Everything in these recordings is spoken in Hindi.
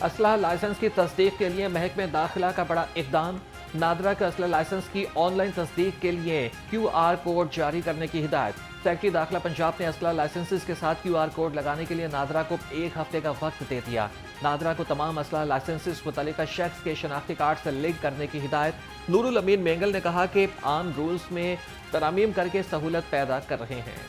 असलहा लाइसेंस की तस्दीक के लिए महकमे दाखिला का बड़ा इकदाम। नादरा के असलहा लाइसेंस की ऑनलाइन तस्दीक के लिए QR कोड जारी करने की हिदायत। सेक्रेटरी दाखिला पंजाब ने असलहा लाइसेंसेस के साथ QR कोड लगाने के लिए नादरा को 1 हफ्ते का वक्त दे दिया। नादरा को तमाम असलहा लाइसेंसेस मुतल्लिका शख्स के शनाख्ती कार्ड से लिंक करने की हिदायत। नूरुल अमीन मेंगल ने कहा कि आम रूल्स में तरमीम करके सहूलत पैदा कर रहे हैं।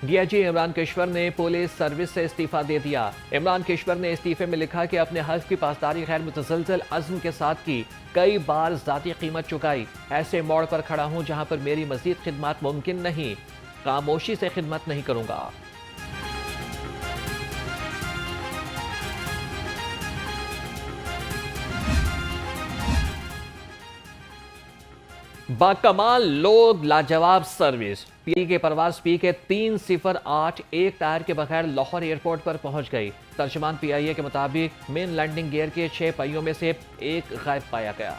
DIG इमरान केशवर ने पुलिस सर्विस से इस्तीफा दे दिया। इमरान केशवर ने इस्तीफे में लिखा कि अपने हल्फ की पासदारी गैर मुतसलसल अज़्म के साथ की, कई बार ज़ाती कीमत चुकाई। ऐसे मोड़ पर खड़ा हूं जहां पर मेरी मजीद खिदमत मुमकिन नहीं, खामोशी से खिदमत नहीं करूंगा। बाकमाल लोग, लाजवाब सर्विस। पी के परवाज PK 308 एक टायर के बगैर लाहौर एयरपोर्ट पर पहुंच गई। तर्जुमान PIA के मुताबिक मेन लैंडिंग गियर के 6 पहियों में से एक गायब पाया गया।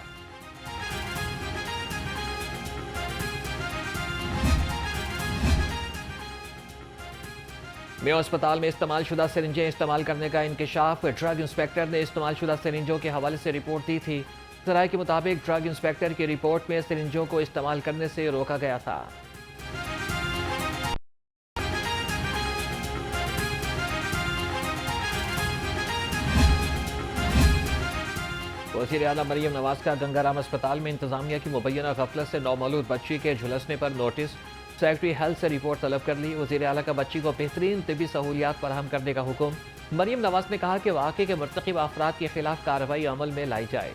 मेयो अस्पताल में इस्तेमाल शुदा सिरिंजें इस्तेमाल करने का इंकशाफ। ड्रग इंस्पेक्टर ने इस्तेमाल शुदा सिरिंजों के हवाले से रिपोर्ट दी थी। जराये के मुताबिक ड्रग इंस्पेक्टर की रिपोर्ट में सिरिंजों को इस्तेमाल करने से रोका गया था। वज़ीर आला मरियम नवाज का गंगाराम अस्पताल में इंतजामिया की मुबैना गफलत से नौमौलूद बच्ची के झुलसने पर नोटिस। सेक्रेटरी हेल्थ से रिपोर्ट तलब कर ली। वज़ीर आला का बच्ची को बेहतरीन तिबी सहूलियात फराहम करने का हुक्म। मरियम नवाज ने कहा कि वाक़े के मुर्तकिब अफराद के खिलाफ कार्रवाई अमल में लाई जाए।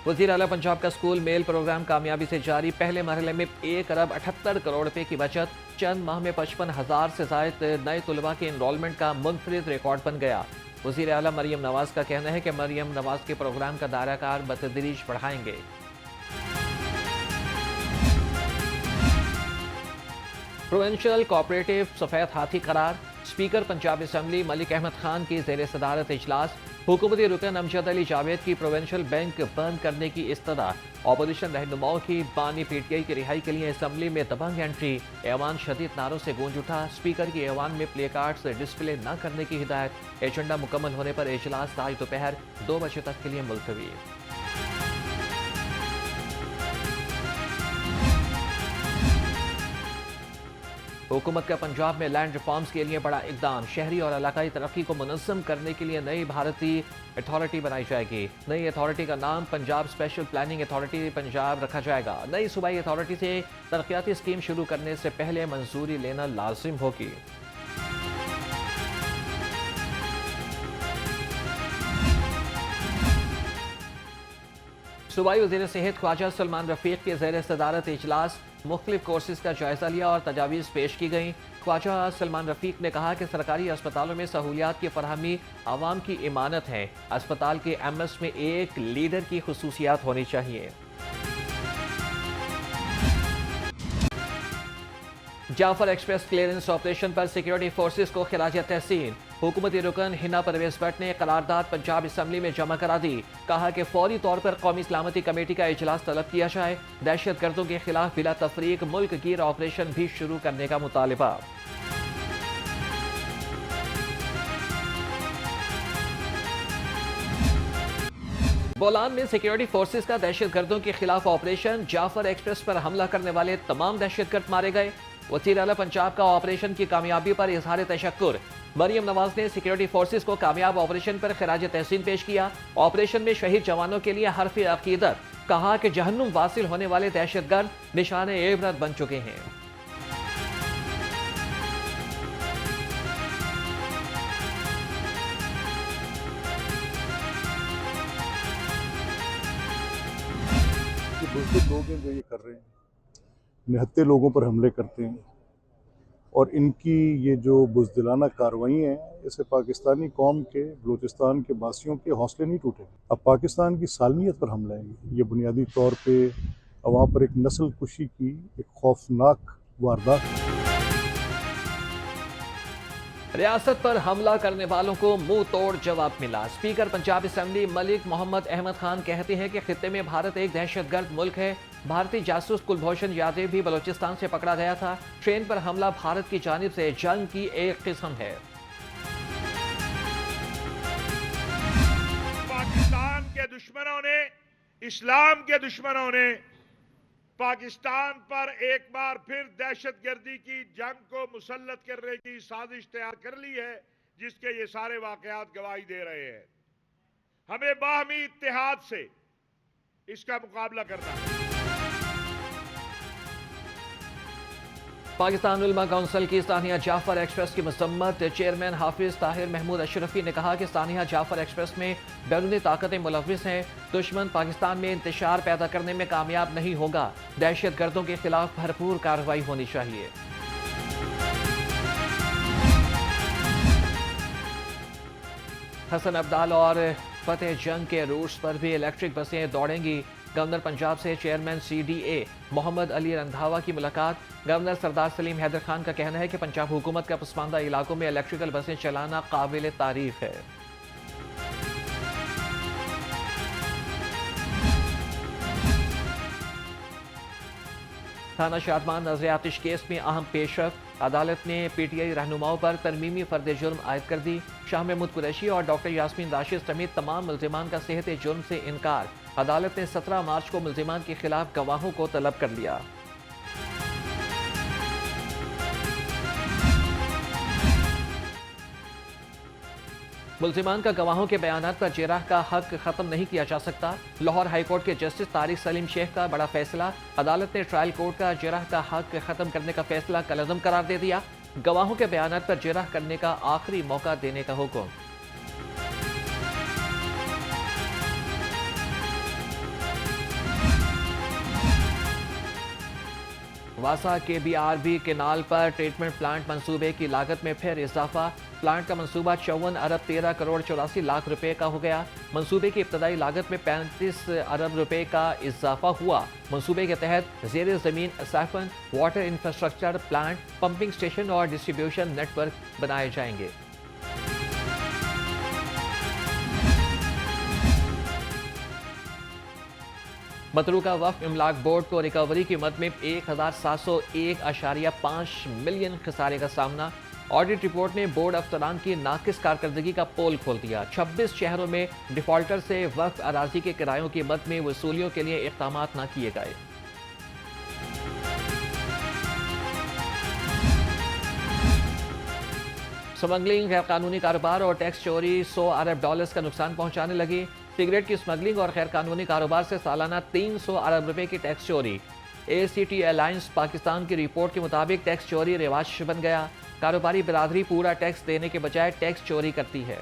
वज़ीर आला पंजाब का स्कूल मेल प्रोग्राम कामयाबी से जारी। पहले मरहले में 1 अरब 78 करोड़ रुपए की बचत। चंद माह में 55,000 से ज़ायद नए तुलबा के इनरोलमेंट का मुनफरिद रिकॉर्ड बन गया। वज़ीर आला मरियम नवाज का कहना है कि मरियम नवाज के प्रोग्राम का दायरा कार बतदरीज बढ़ाएंगे। प्रोविंशियल कोऑपरेटिव सफेद हाथी करार। स्पीकर पंजाब असम्बली मलिक अहमद खान की ज़ेर सदारत इजलास। हुकूमती रुकन अमजद अली जावेद की प्रोविंशियल बैंक बंद करने की इस्तदा। अपोजिशन रहनुमाओं की बानी PTI की रिहाई के लिए असम्बली में दबंग एंट्री। ऐवान शदीद नारों से गूंज उठा। स्पीकर की ऐवान में प्ले कार्ड्स डिस्प्ले न करने की हिदायत। एजेंडा मुकम्मल होने पर इजलास आज दोपहर 2 बजे तक के लिए मुलतवी। हुकूमत का पंजाब में लैंड रिफॉर्म्स के लिए बड़ा इकदाम। शहरी और इलाकाई तरक्की को मुनज़्ज़म करने के लिए नई भारतीय अथॉरिटी बनाई जाएगी। नई अथॉरिटी का नाम Punjab special planning authority Punjab रखा जाएगा। नई सूबाई अथॉरिटी से तरक्याती स्कीम शुरू करने से पहले मंजूरी लेना लाजिम होगी। सूबाई वज़ीर सेहत ख्वाजा सलमान रफीक के ज़ेर सदारत इजलास। मुख्तलिफ कोर्सेज का जायजा लिया और तजावीज़ पेश की गई। ख्वाजा सलमान रफीक ने कहा कि सरकारी अस्पतालों में सहूलियात की फरहमी आवाम की इमानत है। अस्पताल के MS में एक लीडर की खुसूसियात होनी चाहिए। जाफर एक्सप्रेस क्लियरेंस ऑपरेशन पर सिक्योरिटी फोर्सेस को खिराज तहसीन। हुकूमती रुकन हिना परवेज भट्ट ने करारदाद पंजाब असम्बली में जमा करा दी। कहा कि फौरी तौर पर कौमी सलामती कमेटी का इजलास तलब किया जाए। दहशत गर्दों के खिलाफ बिला तफरीक मुल्क गिर ऑपरेशन भी शुरू करने का मुतालिबा। बोलान में सिक्योरिटी फोर्सेस का दहशत गर्दों के खिलाफ ऑपरेशन। जाफर एक्सप्रेस पर हमला करने वाले तमाम दहशतगर्द मारे गए। वज़ीर आला पंजाब का ऑपरेशन की कामयाबी पर इजहार तशक्कुर। मरियम नवाज ने सिक्योरिटी फोर्सेस को कामयाब ऑपरेशन पर खिराज तहसीन पेश किया। ऑपरेशन में शहीद जवानों के लिए हर्फ अकीदत। कहा कि जहन्नुम वासिल होने वाले दहशतगर्द निशाने इबरत बन चुके हैं। बुज़दिल लोग हैं जो ये कर रहे हैं, निहत्ते लोगों पर हमले करते हैं और इनकी ये जो बुज़दिलाना कार्रवाई हैं, इससे पाकिस्तानी कौम के, बलूचिस्तान के बासियों के हौसले नहीं टूटे। अब पाकिस्तान की सालमियत पर हमला है। ये बुनियादी तौर पे और वहाँ पर एक नस्ल कुशी की एक खौफनाक वारदात है। रियासत पर हमला करने वालों को मुंह तोड़ जवाब मिला। स्पीकर पंजाब असेंबली मलिक मोहम्मद अहमद खान कहते हैं कि खित्ते में भारत एक दहशतगर्द मुल्क है। भारतीय जासूस कुलभूषण यादव भी बलूचिस्तान से पकड़ा गया था। ट्रेन पर हमला भारत की जानिब से जंग की एक किस्म है। पाकिस्तान के दुश्मनों ने, इस्लाम के दुश्मनों ने पाकिस्तान पर एक बार फिर दहशतगर्दी की जंग को मुसल्लत करने की साजिश तैयार कर ली है, जिसके ये सारे वाकयात गवाही दे रहे हैं। हमें बाहमी इत्तेहाद से इसका मुकाबला करना है। पाकिस्तान उलमा काउंसिल की सानिया जाफर एक्सप्रेस की मजम्मत। चेयरमैन हाफिज ताहिर महमूद अशरफी ने कहा कि सानिया जाफर एक्सप्रेस में बैरूनी ताकतें मुलविस हैं। दुश्मन पाकिस्तान में इंतशार पैदा करने में कामयाब नहीं होगा। दहशत गर्दों के खिलाफ भरपूर कार्रवाई होनी चाहिए। हसन अब्दाल और फतेह जंग के रूट्स पर भी इलेक्ट्रिक बसें दौड़ेंगी। गवर्नर पंजाब से चेयरमैन CDA मोहम्मद अली रंधावा की मुलाकात। गवर्नर सरदार सलीम हैदर खान का कहना है कि पंजाब हुकूमत का पसमानदा इलाकों में इलेक्ट्रिकल बसें चलाना काबिल तारीफ है। थाना शादमान नजर आतिश केस में अहम पेशरफ। अदालत ने PTI रहनुमाओं पर तरमीमी फर्द जुर्म आयद कर दी। शाह महमूद कुरैशी और डॉक्टर यास्मीन राशिद समेत तमाम मुल्जिमान का सेहत जुर्म से इनकार। अदालत ने 17 मार्च को मुल्जिमान के खिलाफ गवाहों को तलब कर लिया। मुल्जिमान का गवाहों के बयानात पर जेराह का हक खत्म नहीं किया जा सकता। लाहौर हाईकोर्ट के जस्टिस तारिक सलीम शेख का बड़ा फैसला। अदालत ने ट्रायल कोर्ट का जेराह का हक खत्म करने का फैसला कलअदम करार दे दिया। गवाहों के बयानात पर जेराह करने का आखिरी मौका देने का हुक्म। वासा के BRB केनाल पर ट्रीटमेंट प्लांट मंसूबे की लागत में फिर इजाफा। प्लांट का मंसूबा 54 अरब 13 करोड़ 84 लाख रुपए का हो गया। मंसूबे की इब्तदाई लागत में 35 अरब रुपए का इजाफा हुआ। मंसूबे के तहत ज़ेर ज़मीन siphon, water infrastructure, plant, pumping station और डिस्ट्रीब्यूशन नेटवर्क बनाए जाएंगे। मतरूका वक्फ इमलाक बोर्ड को रिकवरी की मद में 1701.5 मिलियन खसारे का सामना। ऑडिट रिपोर्ट ने बोर्ड अफसरान की नाकिस कारकर्दगी का पोल खोल दिया। 26 शहरों में डिफॉल्टर से वक्फ अराजी के किरायों की मद में वसूलियों के लिए इक़दाम न किए गए। स्मगलिंग, गैर कानूनी कारोबार और टैक्स चोरी 100 अरब डॉलर्स का नुकसान पहुंचाने लगी। सिगरेट की स्मगलिंग और गैर कानूनी कारोबार से सालाना 300 अरब रुपए की टैक्स चोरी। ACT अलायंस पाकिस्तान की रिपोर्ट के मुताबिक टैक्स चोरी रिवाज बन गया। कारोबारी बिरादरी पूरा टैक्स देने के बजाय टैक्स चोरी करती है।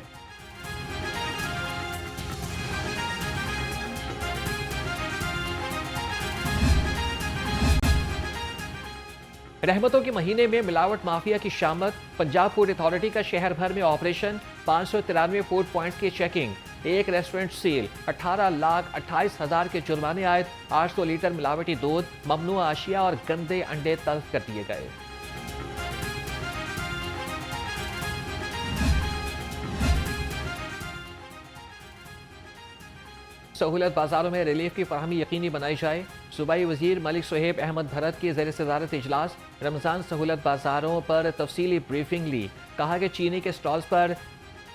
रहमतों के महीने में मिलावट माफिया की शामत। पंजाब फूड अथॉरिटी का शहर भर में ऑपरेशन। 593 फूड पॉइंट्स की चेकिंग। एक रेस्टोरेंट सील। 18,28,000 के जुर्माने आए। 800 लीटर मिलावटी दूध, ममनुआ आशिया और गंदे अंडे तल्फ कर दिए गए। सहूलत बाजारों में रिलीफ की फरहमी यकीनी बनाई जाए। सूबाई वजीर मलिक सुहेब अहमद भरत की ज़ेर सदारत इजलास। रमज़ान सहूलत बाजारों पर तफसीली ब्रीफिंग ली। कहा कि चीनी के स्टॉल्स पर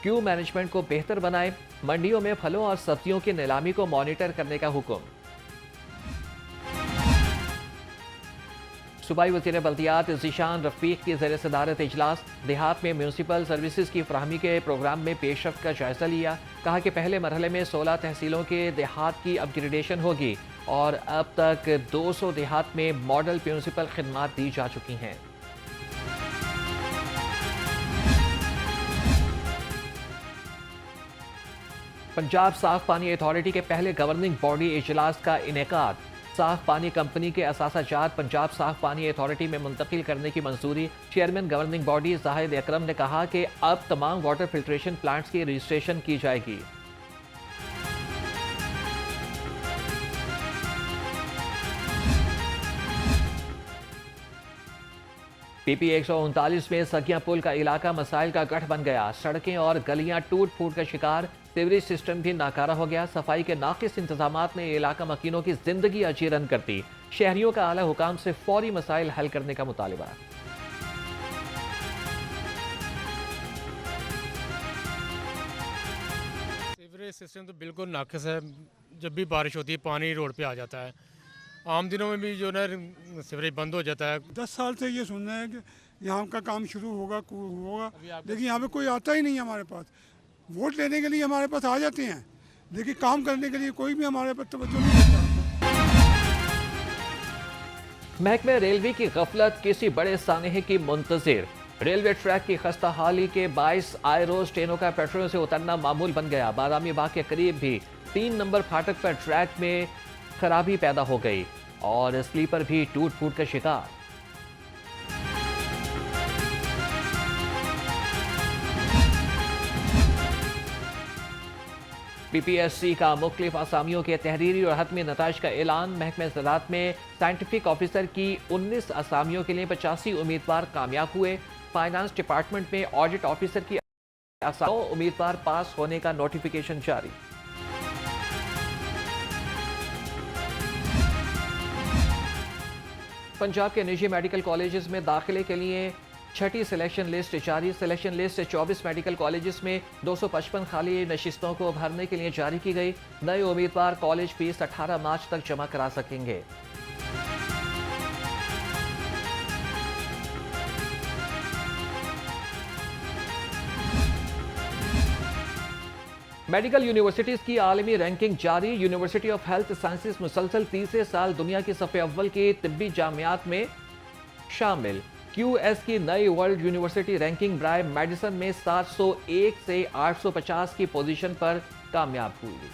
क्यू मैनेजमेंट को बेहतर बनाए। मंडियों में फलों और सब्जियों की नीलामी को मॉनिटर करने का हुक्म। सूबाई वज़ीर बल्दियात ज़ीशान रफ़ीक की ज़ेर सदारत इजलास। देहात में म्यूनसिपल सर्विसेज की फराहमी के प्रोग्राम में पेशरफ्त का जायजा लिया। कहा कि पहले मरहले में 16 तहसीलों के देहात की अपग्रेडेशन होगी और अब तक 200 देहात में मॉडल म्यूनसिपल खिदमात दी जा चुकी हैं। पंजाब साफ पानी अथॉरिटी के पहले गवर्निंग बॉडी इजलास का इनेकाद। साफ पानी कंपनी के असासाजात पंजाब साफ पानी अथॉरिटी में मुंतकिल करने की मंजूरी। चेयरमैन गवर्निंग बॉडी जाहिद अकरम ने कहा कि अब तमाम वाटर फिल्ट्रेशन प्लांट्स की रजिस्ट्रेशन की जाएगी। पीपी 139 में सगिया पुल का इलाका मसाइल का गढ़ बन गया। सड़कें और गलियां टूट फूट का शिकार, सीवरेज सिस्टम भी नाकारा हो गया। सफाई के नाकिस इंतजामात ने इलाका मकीनों की जिंदगी अजीरन कर दी। शहरियों का आला हुकाम से फौरी मसाइल हल करने का मुतालिबा। सीवरेज सिस्टम तो बिल्कुल नाकिस है। जब भी बारिश होती है पानी रोड पे आ जाता है। आम दिनों में भी जो ना सीवरेज बंद हो जाता है। 10 साल से ये सुन रहे हैं कि यहाँ का काम शुरू होगा लेकिन यहाँ पे कोई आता ही नहीं है हमारे पास। वोट लेने के लिए हमारे पास आ जाते हैं, लेकिन काम करने के लिए कोई भी हमारे पास तवज्जो नहीं देता। महकमे रेलवे की गफलत किसी बड़े सानहे की मुंतजिर। रेलवे ट्रैक की खस्ता हाली के बाइस आए रोज ट्रेनों का पेट्रोल से उतरना मामूल बन गया। बादामी बाग के करीब भी 3 नंबर फाटक पर ट्रैक में खराबी पैदा हो गई और स्लीपर भी टूट फूट का शिकार। पीपीएससी का मुख्तलिफ असामियों के तहरीरी और हतमी नताइज का ऐलान। महकमे ज़राअत में साइंटिफिक ऑफिसर की 19 असामियों के लिए 85 उम्मीदवार कामयाब हुए। फाइनेंस डिपार्टमेंट में ऑडिट ऑफिसर की 9 उम्मीदवार पास होने का नोटिफिकेशन जारी। पंजाब के निजी मेडिकल कॉलेजेस में दाखिले के लिए छठी सिलेक्शन लिस्ट जारी। सिलेक्शन लिस्ट 24 मेडिकल कॉलेजेस में 255 खाली नशिस्तों को भरने के लिए जारी की गई। नए उम्मीदवार कॉलेज फीस 18 मार्च तक जमा करा सकेंगे। मेडिकल यूनिवर्सिटीज की आलमी रैंकिंग जारी। यूनिवर्सिटी ऑफ हेल्थ साइंसेज मुसलसल तीसरे साल दुनिया की सफ़े अव्वल की तिब्बी जामियात में शामिल। QS की नई वर्ल्ड यूनिवर्सिटी रैंकिंग ब्राय मेडिसन में 701 से 850 की पोजीशन पर कामयाब हुई।